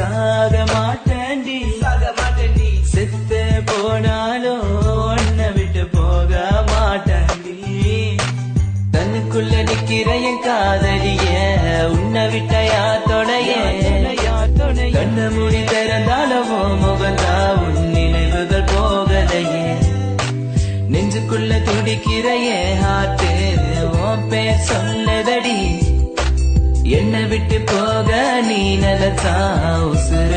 சாக மாட்டேன்டி செத்து போனாலும் உன்னை விட்டு போக மாட்டேன்டி தன்னுக்குள்ள நிக்கிற என் காதலிய உன்னை விட்ட யார் தொடைய கண்ண மூடி திறந்தாலவோ முகந்தா உன் நினைவுகள் போகலையே நெஞ்சுக்குள்ள துடிக்கிற என் ஹார்ட் உன் பேர் சொல்லுதடி என்னை விட்டு போக நீ நிலத்தா உசுர